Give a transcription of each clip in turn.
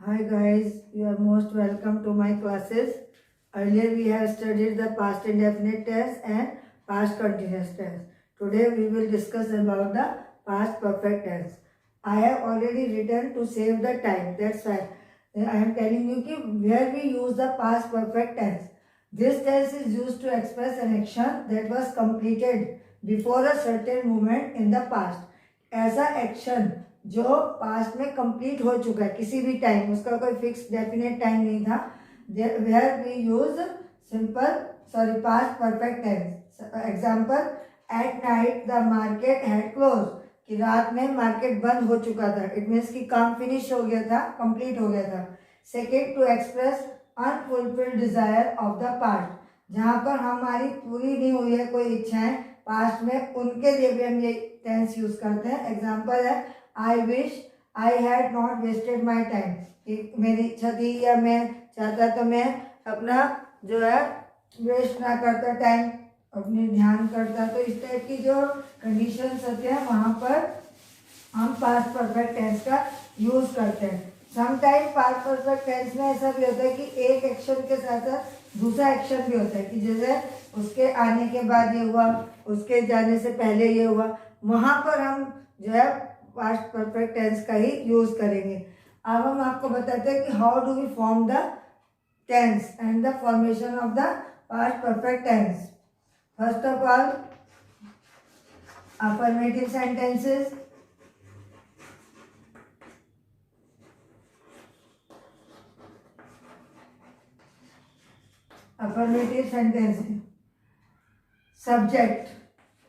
Hi guys, you are most welcome to my classes. Earlier we have studied the past indefinite tense and past continuous tense. Today we will discuss about the past perfect tense. I have already written to save the time. That's why I am telling you कि where we use the past perfect tense. This tense is used to express an action that was completed before a certain moment in the past. ऐसा action जो past में complete हो चुका है किसी भी time, उसका कोई फिक्स डेफिनेट टाइम नहीं था. Where we use past perfect tense. Example, at night the market had close, कि रात में मार्केट बंद हो चुका था. इट मीन्स कि काम फिनिश हो गया था, कंप्लीट हो गया था. Second, to express unfulfilled desire of the past, जहाँ पर हमारी पूरी नहीं हुई है कोई इच्छाएं पास्ट में, उनके लिए भी हम ये टेंस यूज करते हैं. एग्जाम्पल है, I wish I had not wasted my time, कि मेरी इच्छा थी या मैं चाहता तो मैं अपना जो है वेस्ट ना करता टाइम, अपने ध्यान करता. तो इस टाइप की जो कंडीशंस होते हैं वहाँ पर हम पास्ट परफेक्ट टेंस का यूज करते हैं. समटाइम पास्ट परफेक्ट टेंस में ऐसा भी होता है कि एक एक्शन के साथ साथ दूसरा एक्शन भी होता है, कि जैसे उसके आने के बाद ये हुआ, उसके जाने से पहले ये हुआ, वहाँ पर हम जो है पास्ट परफेक्ट टेंस का ही यूज करेंगे. अब हम आपको बताते हैं कि how do we form the tense and the formation of the past perfect tense. First of all, affirmative sentences. Affirmative sentences. Subject.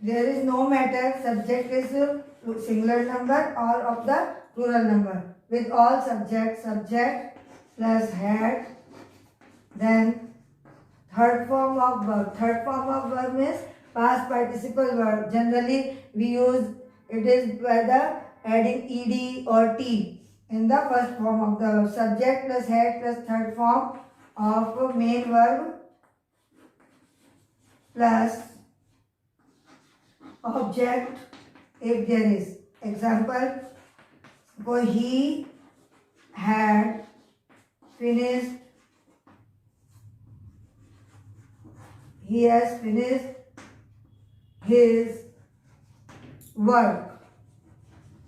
There is no matter. Subject is singular number or of the plural number. With all subject, subject plus had. Then third form of verb. Third form of verb means past participle verb. Generally we use it is by the adding ed or t in the first form of the verb. Subject plus had plus third form of main verb plus object if there is. Example, for he had finished, he has finished his work.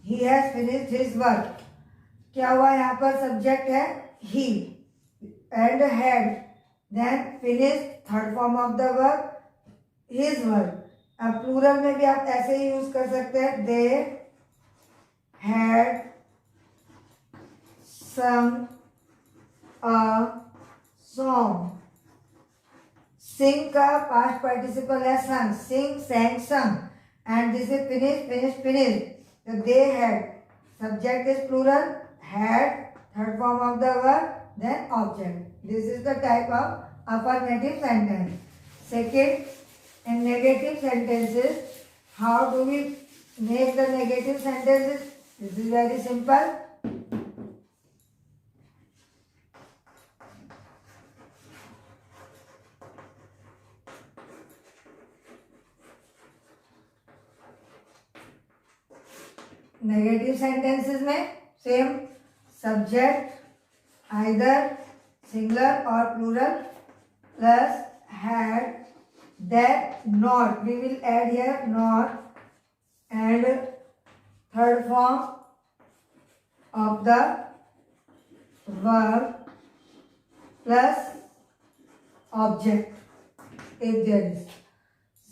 He has finished his work. क्या हुआ यहाँ पर? Subject है he and had, then finished third form of the verb his work. अब plural में भी आप ऐसे ही यूज कर सकते हैं, they had sung a song. sing का पास्ट पार्टिसिपल है sung, sing, sang, sung, and this is finish, finish, finished. So they had, subject is plural, had third form of the verb, then object. This is the type of affirmative sentence. Second, in negative sentences, how do we make the negative sentences? This is very simple. Negative sentences में same, subject either singular और plural plus had, that not, we will add here not, and third form of the verb plus object if there is.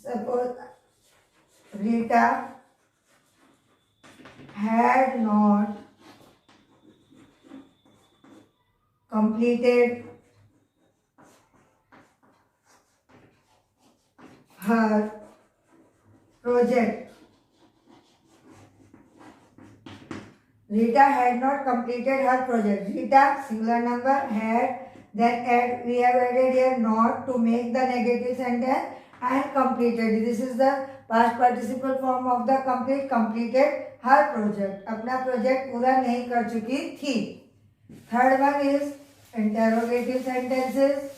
Suppose Rita had not completed her project. Rita had not completed her project. Rita, singular number, had, then add, we have added here not to make the negative sentence, and completed. This is the past participle form of the complete, completed her project. अपना project पूरा नहीं कर चुकी थी. Third one is interrogative sentences.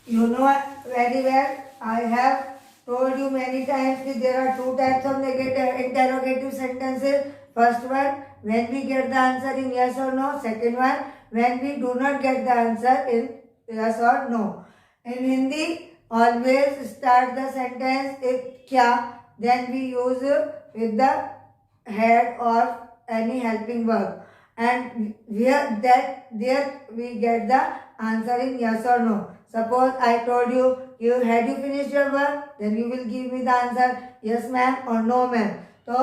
You know very well, I have told you many times that there are two types of negative interrogative sentences. First one, when we get the answer in yes or no. Second one, when we do not get the answer in yes or no. In Hindi, always start the sentence with kya, then we use with the had or any helping verb, and there we get the answer in yes or no. Suppose I told you, had you finished your work, then you will give me the answer yes ma'am or no ma'am. So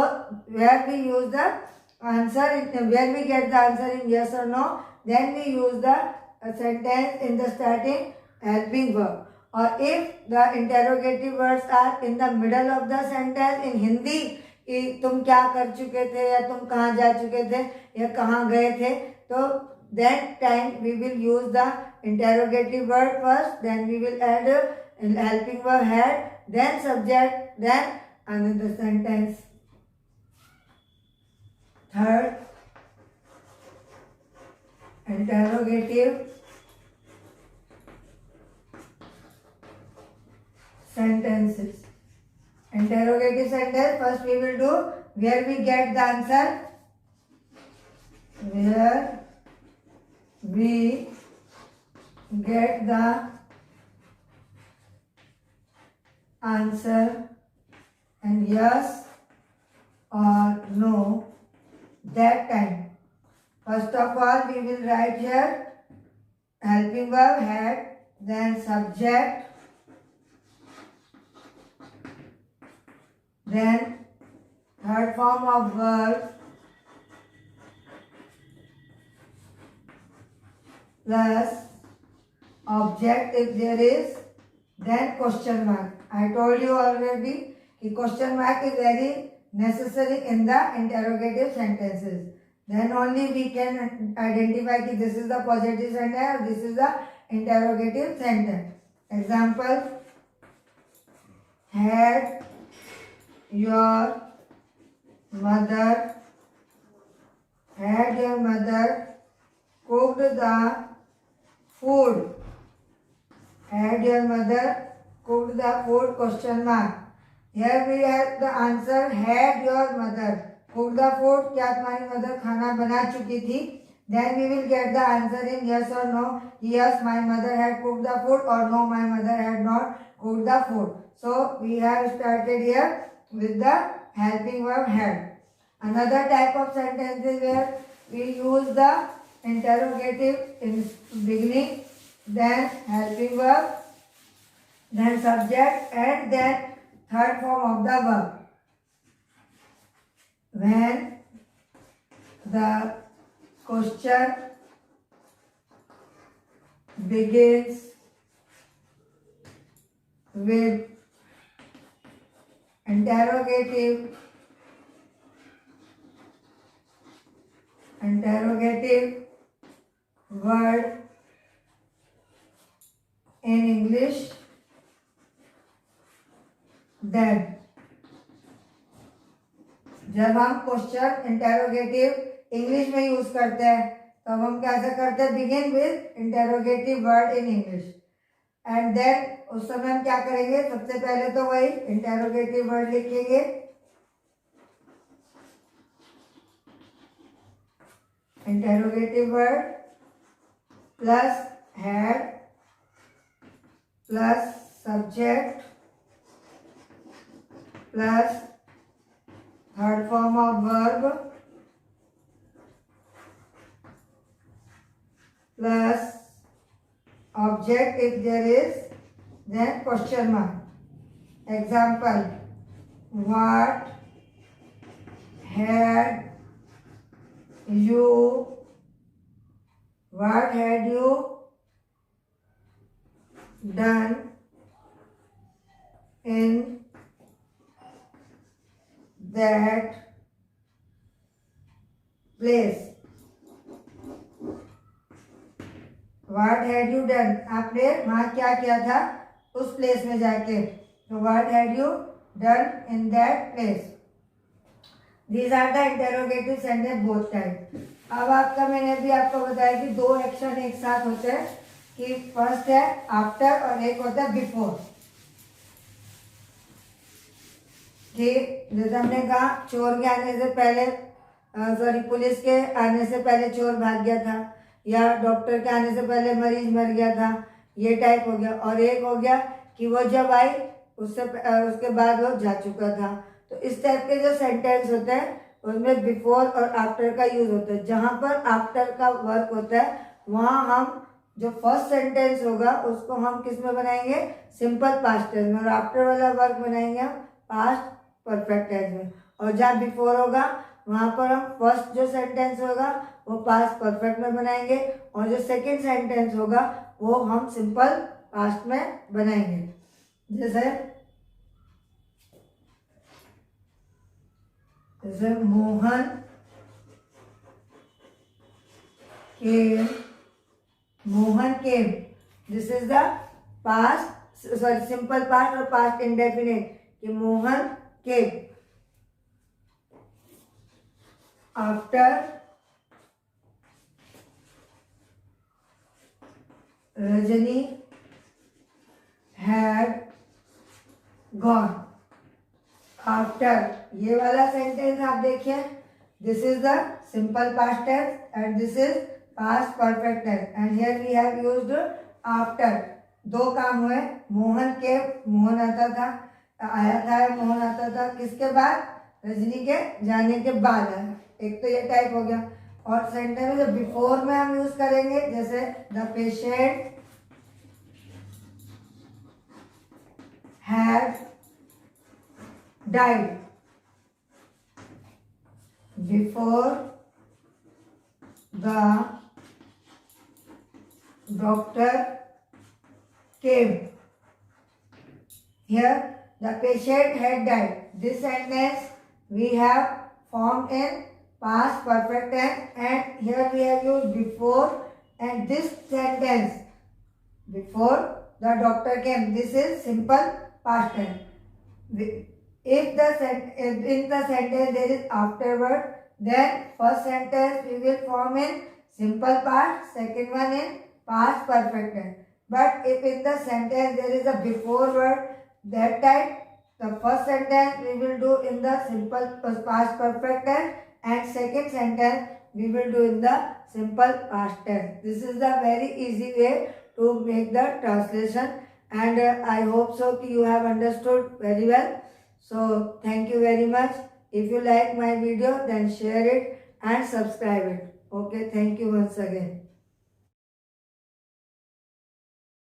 where we use the answer, where we get the answer in yes or no, then we use the sentence in the starting helping verb. Or if the interrogative words are in the middle of the sentence in Hindi, कि तुम क्या कर चुके थे या तुम कहाँ जा चुके थे या कहाँ गए थे, तो that time we will use the interrogative word first, then we will add helping verb had, then subject, then another sentence. Third, interrogative sentences. Interrogative sentence, first we will do where we get the answer. Where we get the answer and yes or no, that time. First of all, we will write here helping verb had, then subject, then third form of verb plus object if there is, then question mark. I told you already that question mark is very necessary in the interrogative sentences. Then only we can identify that this is the positive sentence or this is the interrogative sentence. Example, had your mother cooked the food? Had your mother cooked the food? Question mark. Here we have the answer had your mother cooked the food. क्या तुम्हारी mother खाना बना चुकी थी? Then we will get the answer in yes or no. Yes, my mother had cooked the food, or no, my mother had not cooked the food. So we have started here with the helping verb had. Another type of sentence is where we use the interrogative in beginning, then helping verb, then subject, and then third form of the verb. When the question begins with interrogative word in English, then जब हम question interrogative English में use करते हैं तब हम कैसे करते हैं, begin with interrogative word in English, and then उस समय हम क्या करेंगे, सबसे पहले तो वही इंटेरोगेटिव वर्ड लिखेंगे, interrogative word plus had plus subject plus third form of verb plus object if there is, then question mark. Example, what had you done in that place? What had you done? आपने वहाँ क्या किया था उस place में जाके, तो what had you done in that place? These are the interrogative sentence both types. अब आपका मैंने भी आपको बताया कि दो एक्शन एक साथ होते हैं, कि फर्स्ट है आफ्टर और एक होता है बिफोर। कि जैसे हमने कहा चोर के आने से पहले सॉरी पुलिस के आने से पहले चोर भाग गया था, या डॉक्टर के आने से पहले मरीज मर गया था, ये टाइप हो गया। और एक हो गया कि वो जब आई उसके बाद वो जा चुका था। तो इस टाइप के जो सेंटेंस होते हैं उसमें बिफोर और आफ्टर का यूज होता है। जहाँ पर आफ्टर का वर्क होता है वहाँ हम जो फर्स्ट सेंटेंस होगा उसको हम किस में बनाएंगे, सिंपल पास्ट टेंस में, और आफ्टर वाला वर्क बनाएंगे हम पास्ट परफेक्ट टेंस में। और जहाँ बिफोर होगा वहाँ पर हम फर्स्ट जो सेंटेंस होगा वो पास्ट परफेक्ट में बनाएंगे, और जो सेकंड सेंटेंस होगा वो हम सिंपल पास्ट में बनाएंगे। जैसे Mohan came, this is the past, sorry simple past और पास्ट इंडेफिनिट, कि Mohan came after Rajni had gone. After ये वाला सेंटेंस आप देखिए, this is the simple past tense and this is past perfect tense, and here we have used after. दो काम हुए, मोहन के, मोहन आता था, आया था, मोहन आता था किसके बाद, रजनी के जाने के बाद आया। एक तो ये टाइप हो गया। और सेंटेंस में बिफोर में हम यूज करेंगे, जैसे the patient had died before the doctor came. Here the patient had died. This sentence we have formed in past perfect tense, and here we have used before, and this sentence before the doctor came, this is simple past tense. If in the sentence there is afterward, then first sentence we will form in simple past, second one in past perfect tense. But if in the sentence there is a before word, that time the first sentence we will do in the simple past perfect tense, and second sentence we will do in the simple past tense. This is the very easy way to make the translation, and I hope so you have understood very well. So thank you very much. If you like my video, then share it and subscribe it. Okay, thank you once again.